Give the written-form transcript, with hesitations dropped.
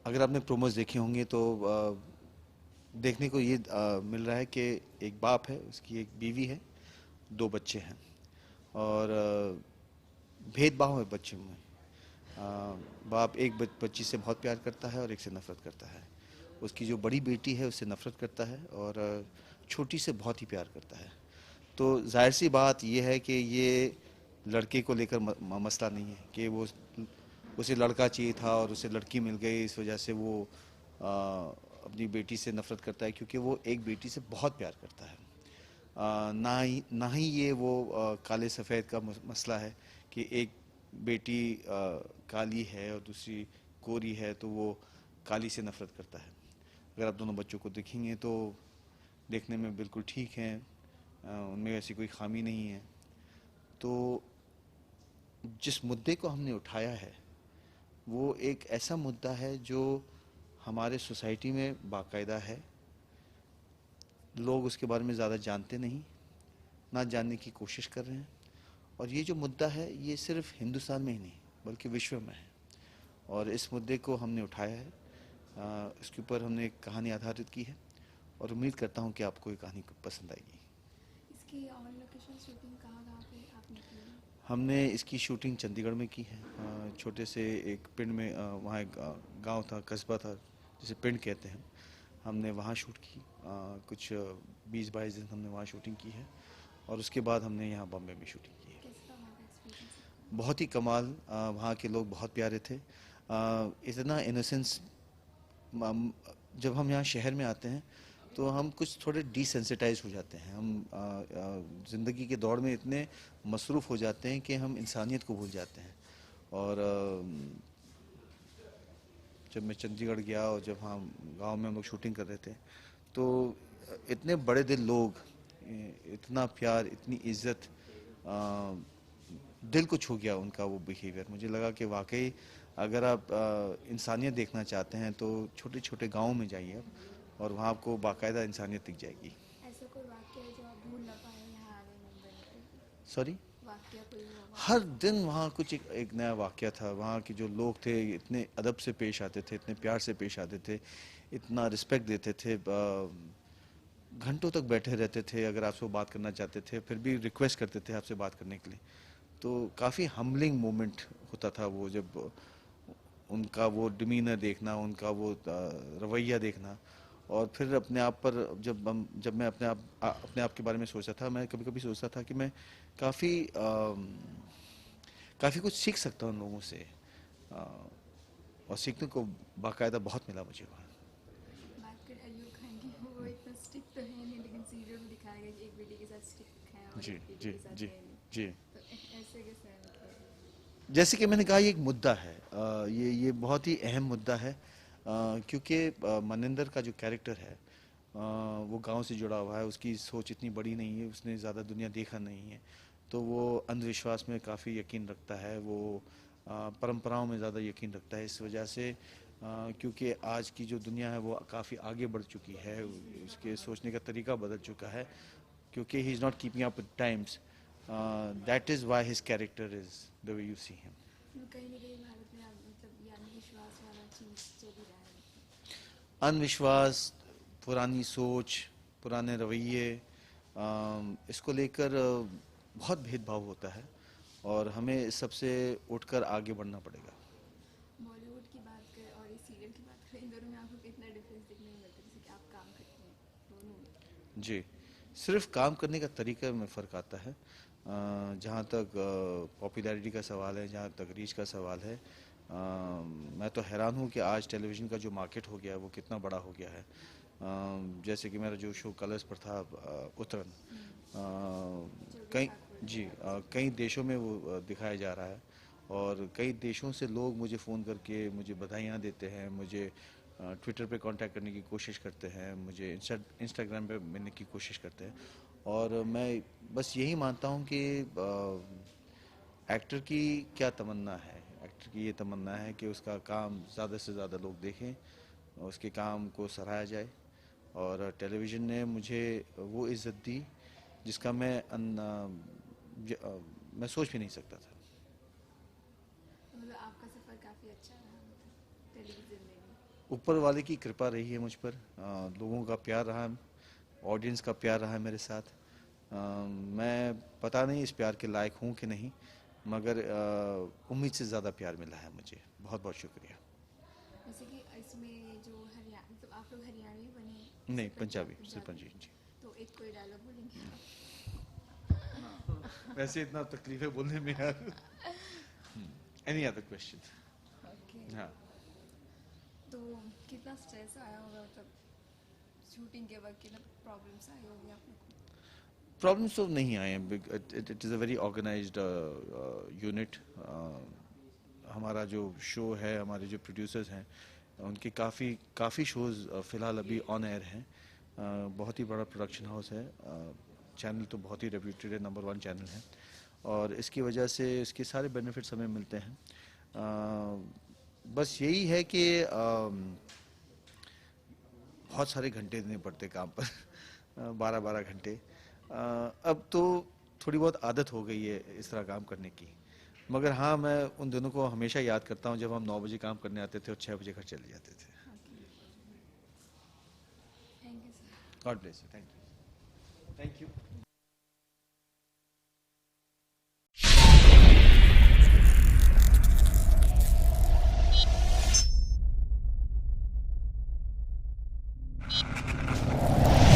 अगर आपने प्रोमोज देखे होंगे तो देखने को ये मिल रहा है कि एक बाप है, उसकी एक बीवी है, दो बच्चे हैं और भेदभाव है बच्चों में। बाप एक बच्ची से बहुत प्यार करता है और एक से नफरत करता है। उसकी जो बड़ी बेटी है उससे नफरत करता है और छोटी से बहुत ही प्यार करता है। तो जाहिर सी बात यह है कि ये लड़के को लेकर मसला नहीं है कि वो उसे लड़का चाहिए था और उसे लड़की मिल गई, इस वजह से वो अपनी बेटी से नफरत करता है, क्योंकि वो एक बेटी से बहुत प्यार करता है। ना ही ये वो काले सफ़ेद का मसला है कि एक बेटी काली है और दूसरी गोरी है तो वो काली से नफरत करता है। अगर आप दोनों बच्चों को देखेंगे तो देखने में बिल्कुल ठीक हैं, उनमें ऐसी कोई खामी नहीं है। तो जिस मुद्दे को हमने उठाया है वो एक ऐसा मुद्दा है जो हमारे सोसाइटी में बाकायदा है, लोग उसके बारे में ज़्यादा जानते नहीं, ना जानने की कोशिश कर रहे हैं। और ये जो मुद्दा है ये सिर्फ हिंदुस्तान में ही नहीं बल्कि विश्व में है, और इस मुद्दे को हमने उठाया है। इसके ऊपर हमने एक कहानी आधारित की है और उम्मीद करता हूँ कि आपको ये कहानी पसंद आएगी। इसकी ऑन लोकेशन शूटिंग कहाँ पे आपने की है? हमने इसकी शूटिंग चंडीगढ़ में की है, छोटे से एक पिंड में। वहाँ एक गांव था, कस्बा था, जिसे पिंड कहते हैं। हमने वहाँ शूट की, कुछ 20-22 दिन हमने वहाँ शूटिंग की है और उसके बाद हमने यहाँ बॉम्बे में शूटिंग की है। कैसा वहाँ का एक्सपीरियंस आपका? बहुत ही कमाल। वहाँ के लोग बहुत प्यारे थे, इतना इनोसेंस। जब हम यहाँ शहर में आते हैं तो हम कुछ थोड़े डिसेंसिटाइज हो जाते हैं। हम ज़िंदगी के दौड़ में इतने मसरूफ़ हो जाते हैं कि हम इंसानियत को भूल जाते हैं। और जब मैं चंडीगढ़ गया और जब हाँ गांव में हम लोग शूटिंग कर रहे थे तो इतने बड़े दिल लोग, इतना प्यार, इतनी इज्जत, दिल को छू गया उनका वो बिहेवियर। मुझे लगा कि वाकई अगर आप इंसानियत देखना चाहते हैं तो छोटे छोटे गाँव में जाइए आप और वहाँ आपको बाकायदा इंसानियत दिख जाएगी। ऐसा कोई वाक्य है जो आप भूल ना पाए यहाँ आने मुंबई में कभी? सॉरी। वाक्य कोई हुआ हर वाक्य? दिन वहाँ कुछ एक नया वाक़या था। वहाँ के जो लोग थे इतने अदब से पेश आते थे, इतने प्यार से पेश आते थे, इतना रिस्पेक्ट देते थे। घंटों तक बैठे रहते थे, अगर आपसे बात करना चाहते थे फिर भी रिक्वेस्ट करते थे आपसे बात करने के लिए। तो काफ़ी हम्बलिंग मोमेंट होता था वो, जब उनका वो डिमीनर देखना, उनका वो रवैया देखना। और फिर अपने आप पर जब मैं अपने आप के बारे में सोचता था, मैं कभी कभी सोचता था कि मैं काफ़ी काफ़ी कुछ सीख सकता हूँ उन लोगों से, अ, और सीखने को बाकायदा बहुत मिला मुझे वहाँ। बात कर अयूब खान की, वो इतना स्टिक तो है नहीं लेकिन सीरियल में दिखाया गया कि एक बेटी के साथ स्टिक है और जी एक बेटी जी के साथ जी है नहीं। जी। तो ऐसे कैसे है मतलब? जैसे कि मैंने कहा ये एक मुद्दा है, ये बहुत ही अहम मुद्दा है, क्योंकि मनिंदर का जो कैरेक्टर है वो गांव से जुड़ा हुआ है। उसकी सोच इतनी बड़ी नहीं है, उसने ज़्यादा दुनिया देखा नहीं है, तो वो अंधविश्वास में काफ़ी यकीन रखता है। वो परंपराओं में ज़्यादा यकीन रखता है, इस वजह से क्योंकि आज की जो दुनिया है वो काफ़ी आगे बढ़ चुकी है, उसके सोचने का तरीका बदल चुका है, क्योंकि he is not keeping up with times. That is why his character is the way you see him. कहीं ना कहीं भारत में मतलब ये अंधविश्वास वाला चीज़ चल ही रहा है मतलब। अंधविश्वास, पुरानी सोच, पुराने रवैये, इसको लेकर बहुत भेदभाव होता है और हमें इस सबसे उठकर आगे बढ़ना पड़ेगा। बॉलीवुड की बात करें और इस सीरियल की बात करें, इन दोनों में आपको कितना डिफरेंस देखने को मिलता है जैसे कि आप काम करते हैं दोनों में? जी, सिर्फ काम करने का तरीका में फ़र्क आता है। जहाँ तक पॉपुलैरिटी का सवाल है, जहाँ तक रीच का सवाल है, मैं तो हैरान हूँ कि आज टेलीविज़न का जो मार्केट हो गया है वो कितना बड़ा हो गया है। जैसे कि मेरा जो शो कलर्स पर था, उतरन, जोगिंदर कई ठाकुर जी, का था। कई देशों में वो दिखाया जा रहा है और कई देशों से लोग मुझे फ़ोन करके मुझे बधाइयाँ देते हैं, मुझे ट्विटर पे कांटेक्ट करने की कोशिश करते हैं, मुझे इंस्टाग्राम पे मिलने की कोशिश करते हैं। और मैं बस यही मानता हूँ कि एक्टर की क्या तमन्ना है, एक्टर की ये तमन्ना है कि उसका काम ज़्यादा से ज़्यादा लोग देखें, उसके काम को सराहा जाए। और टेलीविज़न ने मुझे वो इज़्ज़त दी जिसका मैं सोच भी नहीं सकता था। तो मतलब आपका सफ़र काफ़ी अच्छा रहा मतलब? टेलीविजन में भी? ऊपर वाले की कृपा रही है मुझ पर, लोगों का प्यार रहा, ऑडियंस का प्यार रहा है मेरे साथ। मैं पता नहीं इस प्यार के लायक हूँ कि नहीं, मगर उम्मीद से ज़्यादा प्यार मिला है मुझे। बहुत बहुत शुक्रिया। जैसे कि इसमें जो हरियाणा, मतलब आप लोग हरियाणवी बने हैं? नहीं, सिर्फ पंजाबी, सिर्फ पंजाबी। पंजाबी जी। तो एक कोई डायलॉग बोलेंगे आप? वैसे इतना तकलीफ है बोलने में यार। Any other question? ओके। हाँ। तो कितना स्ट्रेस आया होगा, मतलब शूटिंग के वक्त कितना प्रॉब्लम्स आई होगी आप लोग को? प्रॉब्लम्स तो नहीं आए हैं। It is a very organised unit. हमारा जो शो है, हमारे जो प्रोड्यूसर्स हैं, उनके काफ़ी शोज़ फ़िलहाल अभी ऑन एयर हैं। बहुत ही बड़ा प्रोडक्शन हाउस है। चैनल तो बहुत ही रेप्यूटेड है, नंबर 1 चैनल है, और इसकी वजह से इसके सारे बेनिफिट्स हमें मिलते हैं। बस यही है कि बहुत सारे घंटे देने पड़ते काम पर। 12-12 घंटे। अब तो थोड़ी बहुत आदत हो गई है इस तरह काम करने की, मगर हाँ, मैं उन दिनों को हमेशा याद करता हूँ जब हम 9 बजे काम करने आते थे और 6 बजे घर चले जाते थे। Okay, thank you sir. God bless you. Thank you. Thank you.